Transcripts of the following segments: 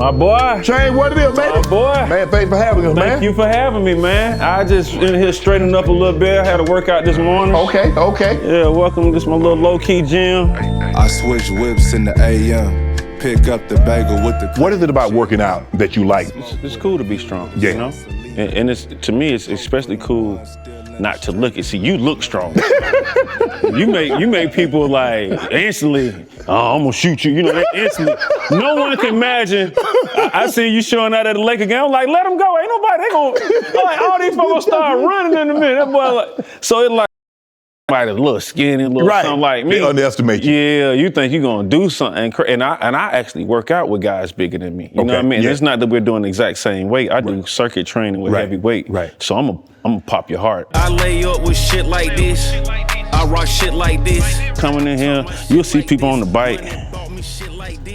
My boy. Chainz, what it is, baby? My boy. Man, thanks for having us, man. Thank you for having me, man. I just in here straightening up a little bit. I had a workout this morning. Okay. Yeah, welcome. This is my little low-key gym. I switch whips in the AM. Pick up the bagel with the... What is it about working out that you like? It's cool to be strong, Yeah. you know? And it's, to me, it's especially cool not to look it. See, you look strong. you make people like instantly, oh, I'm gonna shoot you. You know, instantly. No one can imagine. I see you showing out at the Laker game. I'm like, let them go. Ain't nobody. They gonna like all these folks start running in a minute. That boy like, so it's like somebody a little skinny, a little something like me. They underestimate you. Yeah, you think you're gonna do something, and I actually work out with guys bigger than me. You know what I mean? Yeah. It's not that we're doing the exact same weight. I do circuit training with heavy weight. Right. So I'm gonna pop your heart. I lay up with shit like this. I rock shit like this. Coming in here, you'll see people on the bike.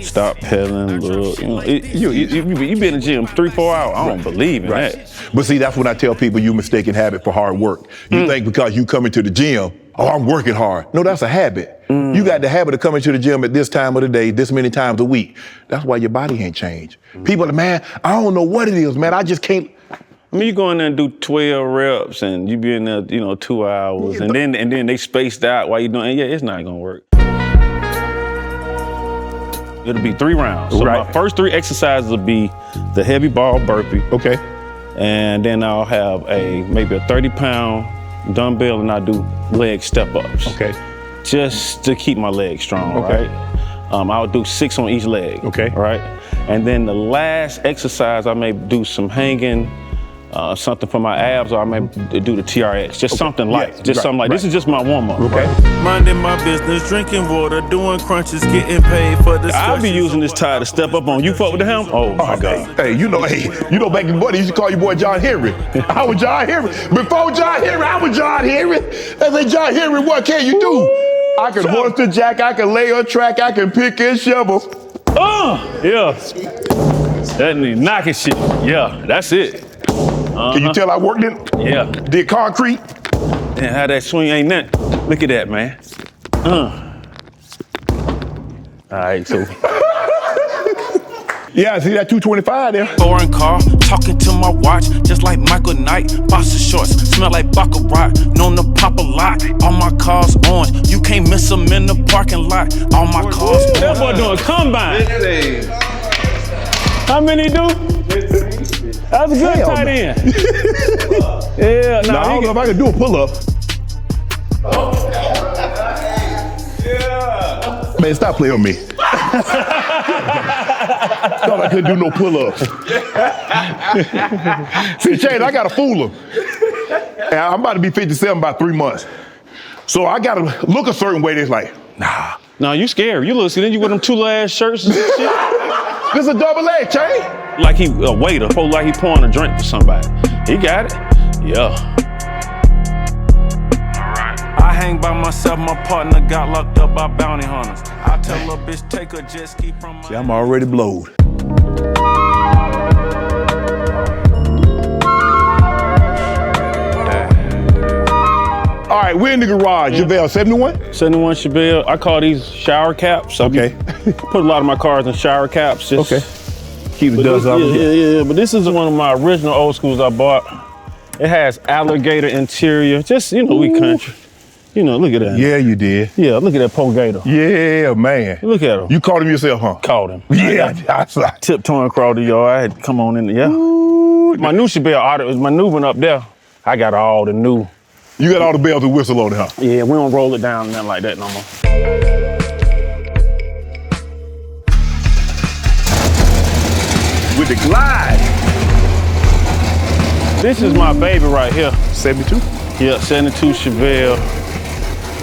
Stop pedaling, look. You know, you been in the gym 3-4 hours. I don't believe in that. But see, that's when I tell people you mistaken habit for hard work. You think because you come into the gym, oh, I'm working hard. No, that's a habit. You got the habit of coming to the gym at this time of the day, this many times a week. That's why your body ain't changed. People are, man, I don't know what it is, man. I just can't. I mean, you go in there and do 12 reps and you be in there, 2 hours, and then they spaced out while you doing. Yeah, it's not gonna work. It'll be 3 rounds. So my first 3 exercises will be the heavy ball burpee. Okay. And then I'll have maybe a 30-pound dumbbell, and I do leg step-ups. Okay. Just to keep my legs strong, Okay. right? I'll do 6 on each leg. Okay. Right? And then the last exercise, I may do some hanging, something for my abs, or I may do the TRX. Just something light. Something like this is just my warm-up. Okay. Minding my business, drinking water, doing crunches, getting paid for the. I'll be using this tie to step up on. You fuck with the helm? Oh my God. Hey, you know back in the day, they used to call you boy John Henry. I was John Henry. Before John Henry, I was John Henry. They say, John Henry, what can you do? I can horse the jack, I can lay a track, I can pick and shovel. Yeah. That need knocking shit. Yeah, that's it. Can you tell I worked it? Yeah. Did concrete? And how that swing ain't nothing. Look at that, man. All right, so. Yeah, see that 225 there? Foreign car, talking to my watch, just like Michael Knight. Boxer shorts, smell like baccarat, known to pop a lot. All my cars orange, you can't miss them in the parking lot. All my cars orange. That boy doing combine. How many do? That's a good tight end. Yeah, Nah, I don't know if I can do a pull-up. Yeah. Man, stop playing with me. Thought I couldn't do no pull-ups. See, Chainz, I gotta fool him. And I'm about to be 57 by 3 months. So I gotta look a certain way. They're like, nah. No, you scared. You look, then you with them 2 last shirts and shit. This is a double leg, Chainz. Like he a waiter, like he pouring a drink for somebody. He got it. Yeah. I hang by myself, my partner got locked up by bounty hunters. I tell a bitch, take a jet ski from my. See, I'm already blowed. All right, we're in the garage. Javale, 71? 71 Chevelle. I call these shower caps. Okay. Put a lot of my cars in shower caps. Just Keep the dust off. Yeah. But this is one of my original old schools I bought. It has alligator interior. Just, we country. Look at that. Yeah, you did. Yeah, look at that poor gator. Yeah, man. Look at him. You caught him yourself, huh? Caught him. Yeah, I saw. Tiptoeing across the yard. I had to come on in there. Yeah. Ooh, My new Chevelle, my new one up there. I got all the new. you got all the bells and whistles on it, huh? Yeah, we don't roll it down nothing like that no more. With the glide. This is my baby right here. 72? Yeah, 72 Chevelle.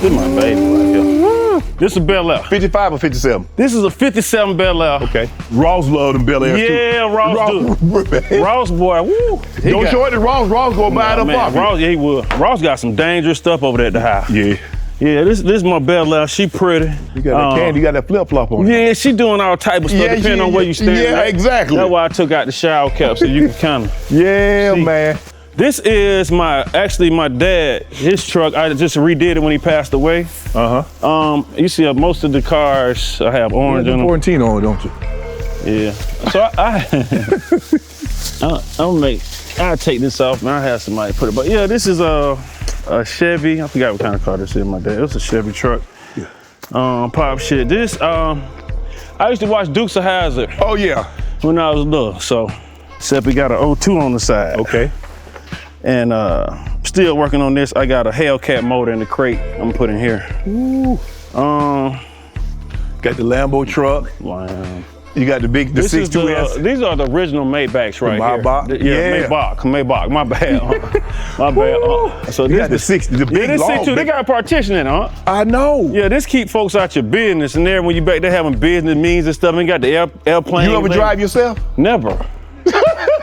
This is my baby right here. This is a Bel Air. 55 or 57? This is a 57 Bel Air. Okay. Ross loved them Bel Airs too. Yeah, Ross do. Ross boy, woo. Don't show it to Ross. Ross gonna buy it up off you. Ross, yeah, he will. Ross got some dangerous stuff over there at the house. Yeah. Yeah, this is my Bel Air. She pretty. You got that candy, you got that flip-flop on it. Yeah, she doing all type of stuff depending on where you stand. Yeah, exactly. That's why I took out the shower cap so you can kind of. Yeah, man. This is my dad, his truck. I just redid it when he passed away. You see most of the cars I have orange in them. Quarantine on, don't you? Yeah. So I'll take this off, man. I'll have somebody put it. But yeah, this is a Chevy. I forgot what kind of car this is, my dad. It was a Chevy truck. Yeah. Pop shit. This, I used to watch Dukes of Hazzard. Oh yeah. When I was little, so except we got an 02 on the side. Okay. And still working on this. I got a Hellcat motor in the crate I'm putting here. Ooh. Got the Lambo truck. Wow. You got the 6.2S. These are the original Maybachs right Maybach? here. Yeah, Maybach. My bad. My bad. So You got the 60, the big this long. 62, they got a partition in it, huh? I know. Yeah, this keep folks out your business, and there when you back there having business meetings and stuff, and got the airplane. You ever drive yourself? Never.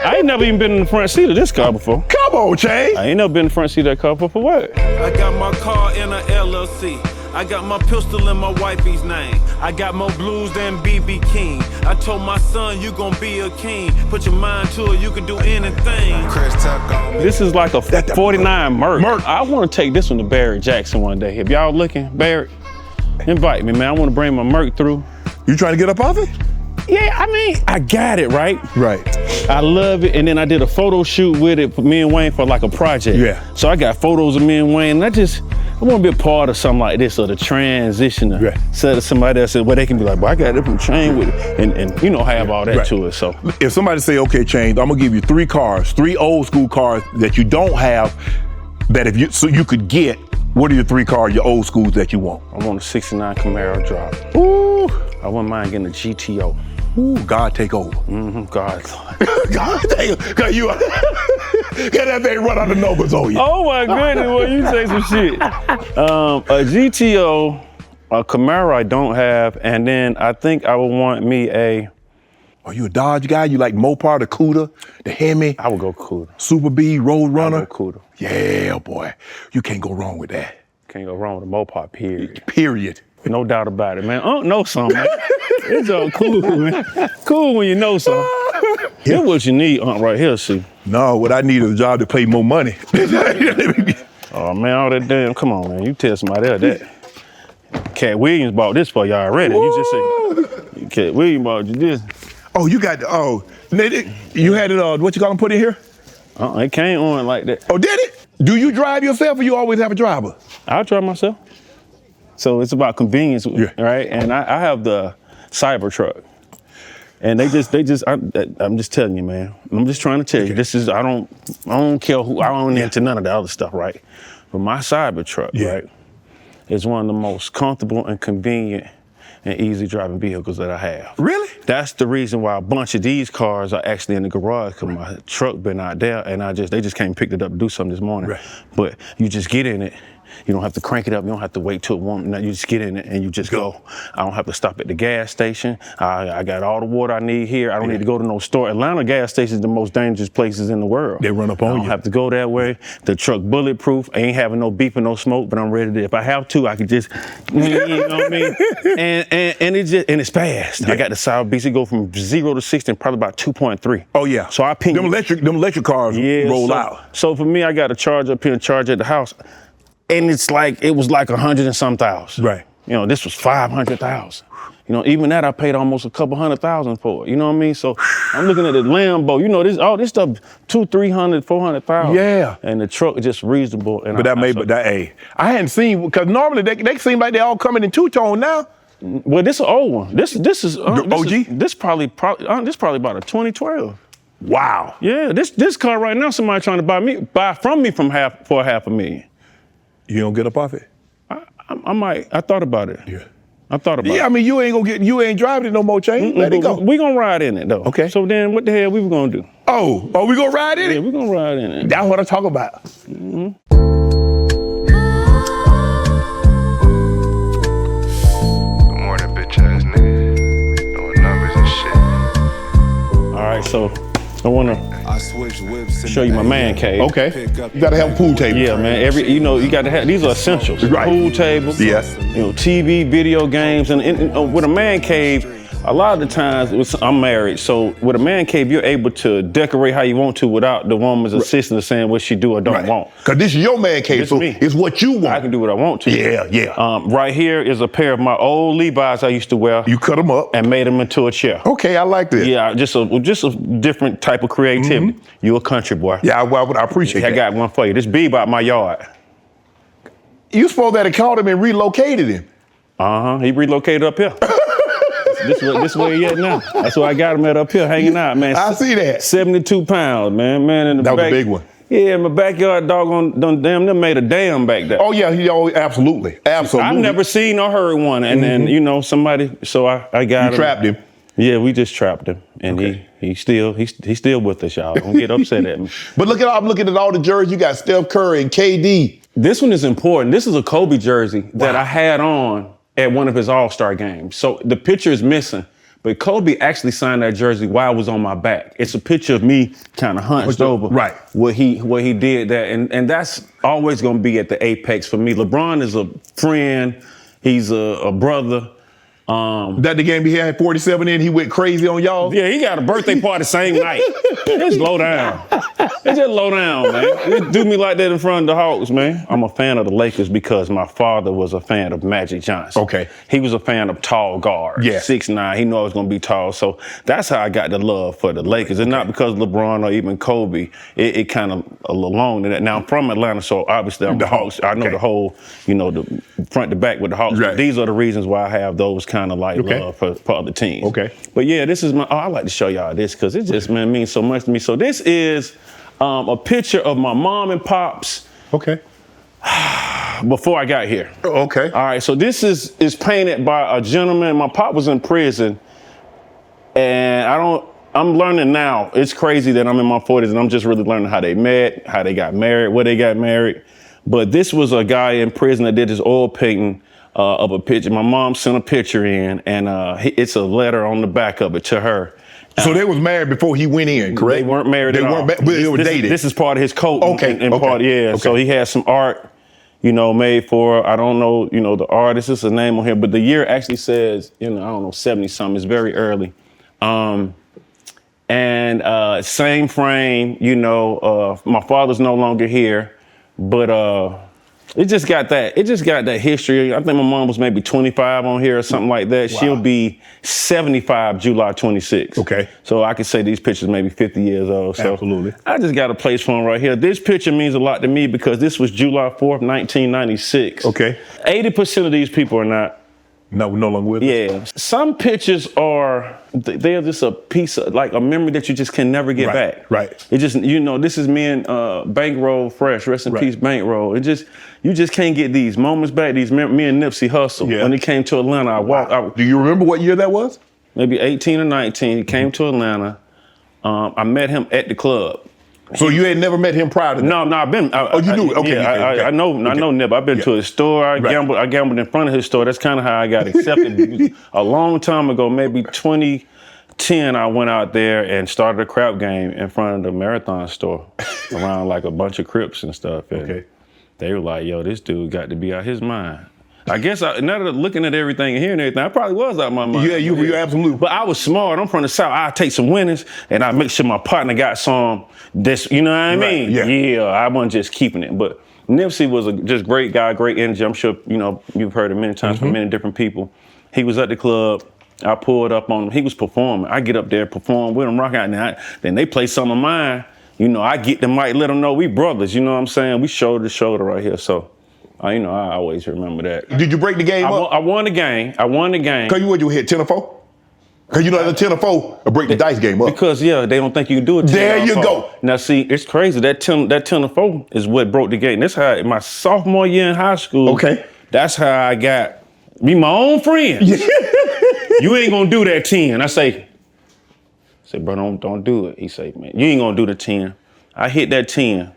I ain't never even been in the front seat of this car before. Come on, Chainz. I ain't never been in the front seat of that car before. For what? I got my car in a LLC. I got my pistol in my wifey's name. I got more blues than B.B. King. I told my son, you gon' be a king. Put your mind to it, you can do anything. This is like a 49 Merc. I want to take this one to Barrett Jackson one day. If y'all looking, Barrett, invite me, man. I want to bring my Merc through. You trying to get up off it? Yeah, I mean, I got it, right? Right. I love it, and then I did a photo shoot with it for me and Wayne for like a project. Yeah. So I got photos of me and Wayne, and I want to be a part of something like this, or the transition, Right. so that somebody else said, well, they can be like, well, I got a different chain with it, and you know, have all that Right. to it, so. If somebody say, okay, Chainz, I'm gonna give you 3 cars, 3 old school cars that you don't have, that if you could get, what are your 3 cars, your old schools that you want? I want a 69 Camaro drop. Ooh. I wouldn't mind getting a GTO. Ooh, God take over. God. God take over. Cause you, get that thing run out of numbers on you. Oh my goodness, well, you say some shit. A GTO, a Camaro I don't have, and then I think I would want me Are you a Dodge guy? You like Mopar, the Cuda, the Hemi, I would go Cuda. Super B, Road I Runner? would go Cuda. Yeah, boy. You can't go wrong with that. Can't go wrong with a Mopar, period. Period. No doubt about it, man. I don't know something, man. It's all cool, man. Cool when you know something. Here's what you need, right here, see. No, what I need is a job to pay more money. Oh, man, all that damn, come on, man. You tell somebody else that. Cat Williams bought this for you already. You just say, Cat Williams bought you this. Oh, you got you had it, what you call them put in here? It came on like that. Oh, did it? Do you drive yourself or you always have a driver? I'll drive myself. So it's about convenience, right? And I have the Cybertruck. And I'm just telling you, man. I'm just trying to tell you, this is, I don't care who, I don't into none of the other stuff, right? But my Cybertruck, right, is one of the most comfortable and convenient and easy driving vehicles that I have. Really? That's the reason why a bunch of these cars are actually in the garage, because my truck been out there, and they just came and picked it up to do something this morning. Right. But you just get in it. You don't have to crank it up. You don't have to wait till it warm. Now you just get in it and you just go. I don't have to stop at the gas station. I got all the water I need here. I don't need to go to no store. Atlanta gas station is the most dangerous places in the world. They run up on you. I don't have to go that way. The truck bulletproof. I ain't having no beep and no smoke, but I'm ready to. If I have to, I could just, you know what I mean? And it's fast. I got the South Beach. It go from 0 to 60 in probably about 2.3. Oh yeah. So I ping. Them electric cars roll out. So for me, I got to charge up here and charge at the house. And it was like 100 and some thousand. Right. You know, this was 500,000. You know, even that I paid almost a couple $100,000 for it. You know what I mean? So I'm looking at the Lambo. You know, this stuff, $200,000, $300,000, $400,000. Yeah. And the truck is just reasonable. And I hadn't seen, because normally they seem like they all coming in two-tone now. Well, this is an old one. This is OG. This probably about a 2012. Wow. Yeah. This car right now, somebody trying to buy from me for $500,000. You don't get up off it? I might. I thought about it. Yeah. I thought about it. Yeah, I mean, you ain't driving it no more, Chainz. Let it go. We gonna ride in it though. Okay. So then what the hell we were gonna do? Oh, we gonna ride in it? Yeah, we gonna ride in it. That's what I'm talking about. Good morning, bitch ass nigga. Doing numbers and shit. All right, so I wanna show you my man cave. Okay. You gotta have a pool table. Yeah, man. You gotta have. These are essentials. Right. Pool table. Yes. You know, TV, video games, and with a man cave, A lot of the times, I'm married, so with a man cave, you're able to decorate how you want to without the woman's assistant saying what she do or don't want. Because this is your man cave, so it's what you want. I can do what I want to. Yeah. Right here is a pair of my old Levi's I used to wear. You cut them up. And made them into a chair. Okay, I like this. Yeah, just a different type of creativity. You a country boy. Yeah, I appreciate that. I got one for you. This Bebop my yard. You supposed to have called him and relocated him. He relocated up here. This way he at now. That's where I got him at up here, hanging out, man. I see that. 72 pounds, man. In the that was back, a big one. Yeah, my backyard dog done made a dam back there. Oh yeah, absolutely. I've never seen or heard one, and then somebody. So I got him. You trapped him. Yeah, we just trapped him, and he's still with us, y'all. Don't get upset at me. But I'm looking at all the jerseys. You got Steph Curry and KD. This one is important. This is a Kobe jersey that I had on at one of his All-Star games. So the picture is missing, but Kobe actually signed that jersey while I was on my back. It's a picture of me kind of hunched over. Right. Where he did that. And that's always going to be at the apex for me. LeBron is a friend. He's a brother. That the game he had 47 in, he went crazy on y'all? Yeah, he got a birthday party same night. It's low down. It's just low down, man. It do me like that in front of the Hawks, man. I'm a fan of the Lakers because my father was a fan of Magic Johnson. Okay. He was a fan of tall guards. Yeah. 6'9". He knew I was going to be tall. So that's how I got the love for the Lakers. And not because LeBron or even Kobe. It kind of along to that. Now, I'm from Atlanta, so obviously I'm the Hawks. I know the whole, the front to back with the Hawks. Right. These are the reasons why I have those kind of love for other teams. Okay. But yeah, this is I like to show y'all this because it just, means so much to me. So this is a picture of my mom and pops. Okay. Before I got here. Okay. All right, so this is painted by a gentleman. My pop was in prison, and I'm learning now. It's crazy that I'm in my 40s and I'm just really learning how they met, how they got married, where they got married. But this was a guy in prison that did this oil painting of a picture. My mom sent a picture in, and it's a letter on the back of it to her. So they was married before he went in, correct? They weren't married at all. But they were dated. This is part of his coat. Okay. Okay. So he has some art, made for, I don't know, the artist, it's a name on here, but the year actually says, I don't know, 70 something. It's very early. And same frame, my father's no longer here, but it just got that history. I think my mom was maybe 25 on here or something like that. Wow. She'll be 75 July 26. Okay. So I could say these pictures maybe 50 years old. So absolutely. I just got a place for them right here. This picture means a lot to me because this was July 4th, 1996. Okay. 80% of these people are not. No longer with us? Yeah. Some pictures they're just a piece of, like a memory that you just can never get back. Right. It just, this is me and Bankroll Fresh, rest in peace, Bankroll. You just can't get these moments back, me and Nipsey Hussle. Yeah. When he came to Atlanta, I walked out. Do you remember what year that was? Maybe 18 or 19, he came to Atlanta. I met him at the club. So you had never met him prior to that? No, I've been. You do? Okay. I know Nip. I've been to his store. I gambled in front of his store. That's kind of how I got accepted. A long time ago, maybe 2010, I went out there and started a crap game in front of the Marathon store around like a bunch of Crips and stuff. And they were like, yo, this dude got to be out his mind. I guess now that looking at everything and hearing everything, I probably was out of my mind. Yeah, you absolutely. But I was smart. I'm from the South. I take some winnings and I make sure my partner got some. You know what I mean? Yeah. I wasn't just keeping it. But Nipsey was a just great guy, great energy. I'm sure you've heard it many times from many different people. He was at the club. I pulled up on him. He was performing. I get up there, perform with him, rock out. Then they play some of mine. I get the mic, let them know we brothers. You know what I'm saying? We shoulder to shoulder right here. So. I always remember that. Did you break the game up? I won the game. Because you hit 10 or 4? Because the 10 or 4 will break the dice game up. Because, they don't think you can do it. There you go. Now, see, it's crazy. That 10 or 4 is what broke the game. That's how, my sophomore year in high school, that's how I got me my own friends. You ain't going to do that 10. I say, bro, don't do it. He say, man, you ain't going to do the 10. I hit that 10.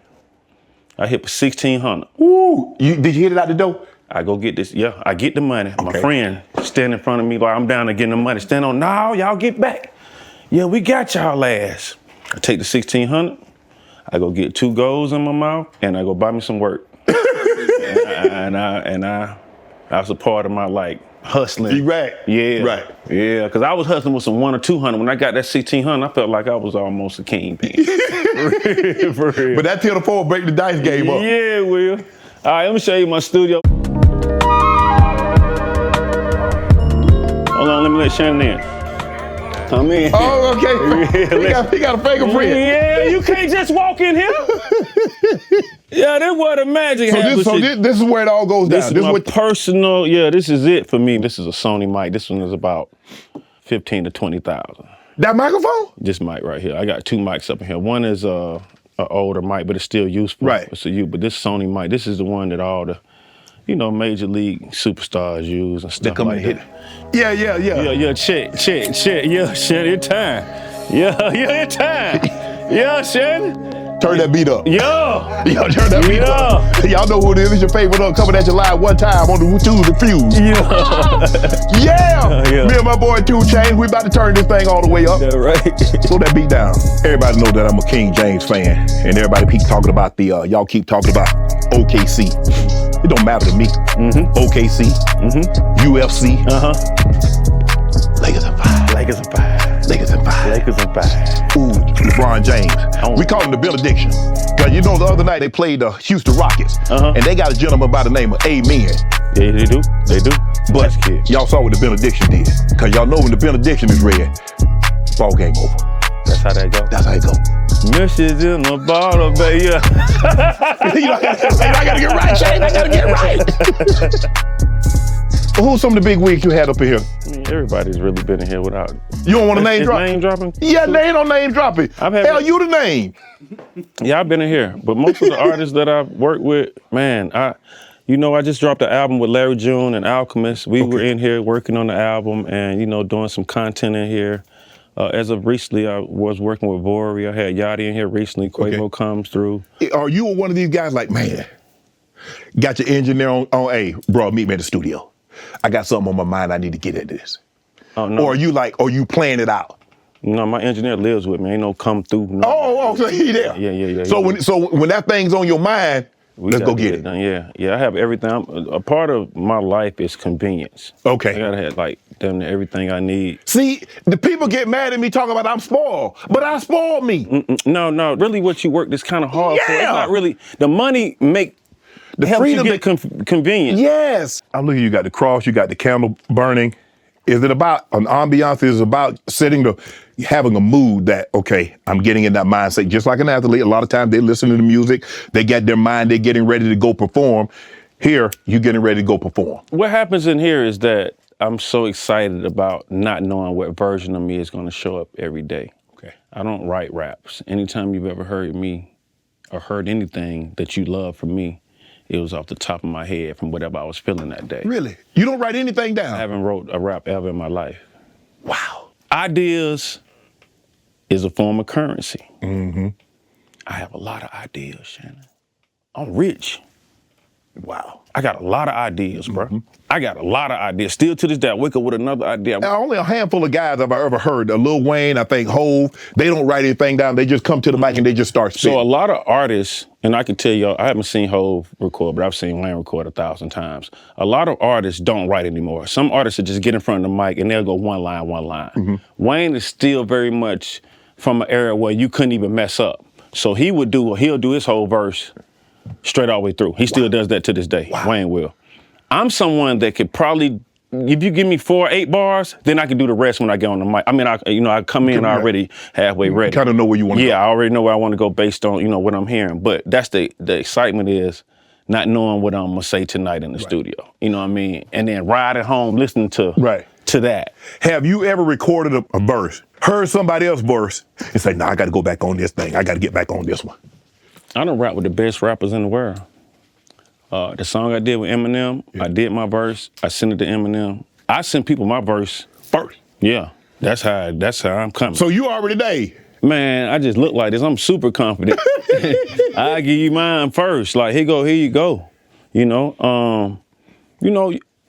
I hit for 1,600. Ooh, did you hit it out the door? I go get this. Yeah, I get the money. My friend stand in front of me like I'm down to getting the money. Stand on, no, y'all get back. Yeah, we got y'all ass. I take the 1,600. I go get 2 goals in my mouth, and I go buy me some work. and I was a part of my hustling. Right. Yeah. Right. Yeah, because I was hustling with some 100 or 200. When I got that 1600, I felt like I was almost a kingpin. For real. But that 10 to 4 break the dice game up. Yeah, Will. All right, let me show you my studio. Hold on, let me let Shannon in. Come in. Oh, okay. Yeah, he got a fingerprint. Yeah, you can't just walk in here. Yeah, that's where the magic happens. So this is where it all goes down. This is my personal, this is it for me. This is a Sony mic. This one is about 15 to 20,000. That microphone? This mic right here. I got two mics up in here. One is an older mic, but it's still useful. Right. But this Sony mic, this is the one that all the, major league superstars use and stuff like that. Yeah. Yeah, check. Yeah, Shannon, it's time. Yeah, it's time. Yeah, Shannon. Turn that beat up. Yeah. Yo, turn that beat up. Y'all know who it is. It's your favorite coming at you live one time on the Tools and Fuse. Yeah. Me and my boy 2 Chainz, we about to turn this thing all the way up. Yeah, right. Slow that beat down. Everybody know that I'm a King James fan. And everybody keep talking about y'all keep talking about OKC. It don't matter to me. OKC, UFC. Lakers and 5. Lakers and 5. Lakers and 5. Lakers and 5. Ooh, LeBron James. We call him the benediction. Because the other night they played the Houston Rockets. And they got a gentleman by the name of Amen. Yeah, they do. But y'all saw what the benediction did. Because y'all know when the benediction is read, ball game over. That's how that go. That's how it go. Missions in the bottle, baby. I gotta get right, Shane. I gotta get right. Who's some of the big wigs you had up in here? I mean, everybody's really been in here without. You don't want to name drop? Name dropping? Yeah, they don't name dropping. Hell, you the name. Yeah, I've been in here. But most of the artists that I've worked with, man, I just dropped an album with Larry June and Alchemist. We were in here working on the album and, doing some content in here. As of recently, I was working with Vori. I had Yachty in here recently. Quavo comes through. Are you one of these guys like, man, got your engineer on, hey, bro, meet me at the studio. I got something on my mind. I need to get into this. Oh, no. Or are you playing it out? No, my engineer lives with me. Ain't no come through. No. So he there. Yeah. So when that thing's on your mind, let's go get it. Done. Yeah, I have everything. A part of my life is convenience. Okay. I gotta have damn near everything I need. See, the people get mad at me talking about I'm spoiled, but I spoiled me. No, really what you work is kind of hard for. It's not really, the money helps freedom you get convenience. Yes. I'm looking, you got the cross, you got the candle burning. Is it about an ambiance? Is it about having a mood that, okay, I'm getting in that mindset, just like an athlete. A lot of times they listen to the music, they get their mind, they're getting ready to go perform. Here, you're getting ready to go perform. What happens in here is that I'm so excited about not knowing what version of me is going to show up every day. Okay. I don't write raps. Anytime you've ever heard me or heard anything that you love from me, it was off the top of my head from whatever I was feeling that day. Really? You don't write anything down? I haven't wrote a rap ever in my life. Wow. Ideas is a form of currency. I have a lot of ideas, Shannon. I'm rich. Wow. I got a lot of ideas, bro. I got a lot of ideas. Still to this day, I wake up with another idea. Only a handful of guys have I ever heard. Lil Wayne, I think Hove, they don't write anything down. They just come to the mic and they just start spitting. So a lot of artists, and I can tell y'all, I haven't seen Hove record, but I've seen Wayne record 1,000 times. A lot of artists don't write anymore. Some artists will just get in front of the mic and they'll go one line. Wayne is still very much from an era where you couldn't even mess up. So he'll do his whole verse straight all the way through. He still does that to this day. Wayne will. I'm someone that could probably, if you give me 4 or 8 bars, then I can do the rest when I get on the mic. I mean, I come in already halfway ready. Kind of know where you want to go. Yeah, I already know where I want to go based on, what I'm hearing. But that's the excitement is not knowing what I'm going to say tonight in the studio. You know what I mean? And then ride at home listening to that. Have you ever recorded a verse, heard somebody else's verse, and say, I got to go back on this thing. I got to get back on this one. I done rap with the best rappers in the world. The song I did with Eminem, I did my verse, I sent it to Eminem. I sent people my verse first. Yeah, that's how I'm coming. So you already there. Man, I just look like this. I'm super confident. I give you mine first. Like, here you go.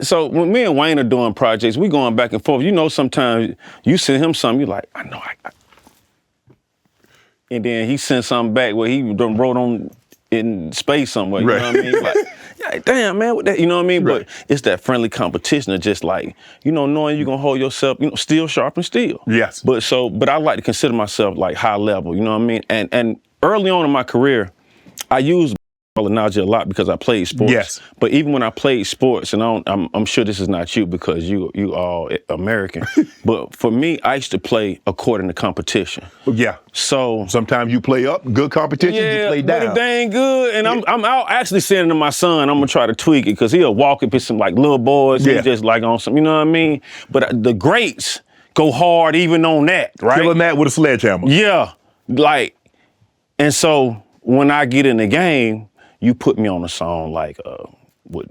So when me and Wayne are doing projects, we going back and forth. Sometimes you send him something, you like, I know and then he sent something back where he done wrote on in space somewhere. You know what I mean? Like, like, damn, man, what that, you know what I mean? Right. But it's that friendly competition of just like, you know, knowing you're gonna hold yourself, you know, steel sharp and steel. Yes. But I like to consider myself like high level, you know what I mean? And early on in my career, I used analogy a lot because I played sports. Yes. But even when I played sports, and I'm sure this is not you because you all American, but for me, I used to play according to competition. Yeah. So Sometimes you play up, good competition, you play but down. if they ain't good, and I'm out actually saying to my son, I'm gonna try to tweak it because he'll walk up with some like little boys, Yeah. he just like on some, you know what I mean? But the greats go hard even on that, right? Killing that with a sledgehammer. Yeah, like, and so when I get in the game, you put me on a song like with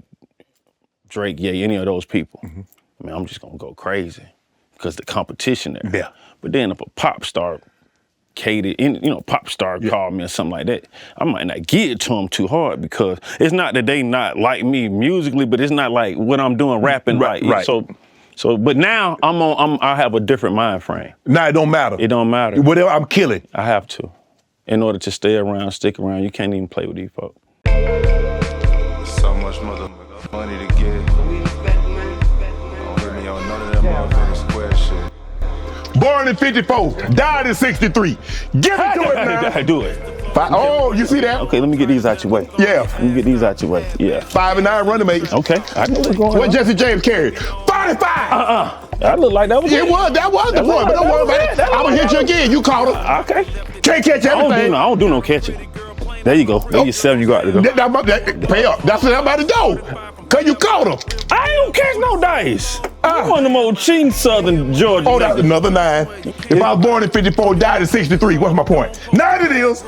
Drake, any of those people, I mean, I'm just gonna go crazy because the competition there. Yeah. But then if a pop star pop star called me or something like that, I might not get it to them too hard because it's not that they not like me musically, but it's not like what I'm doing rapping. Right, like, right. So, but now I have a different mind frame. Nah, it don't matter. It don't matter. Whatever, I'm killing. I have to. In order to stay around, stick around, you can't even play with these folks. So much motherfucking money to get. Don't hit me on none of that motherfucking square shit. Born in 54, died in 63. Give it to it now. I do it. Oh, you see that? Okay, let me get these out your way. Yeah. Let me get these out your way. Yeah. 5 and 9 running mates. Okay, I know what's going What on. Jesse James carried? 45. That looked like that was That was the point, but don't worry about it. I'm gonna hit you again. You caught him. Okay. Can't catch everything. I don't do no catching. There you go. There's your 7 you got to go. Pay up. That's what I'm about to go. Cause you caught him. I don't catch no dice. I'm one of them old cheating Southern Georgia. Oh, that's another 9. If I was born in 54, died in 63, what's my point? 9 it is.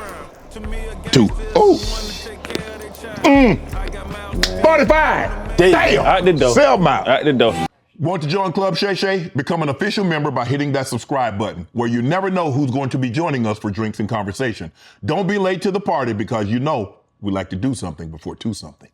2. Oh. 45. There you go. Damn. Out the door. Sell them out. Out the door. Want to join Club Shay Shay? Become an official member by hitting that subscribe button, where you never know who's going to be joining us for drinks and conversation. Don't be late to the party because you know we like to do something before 2 something.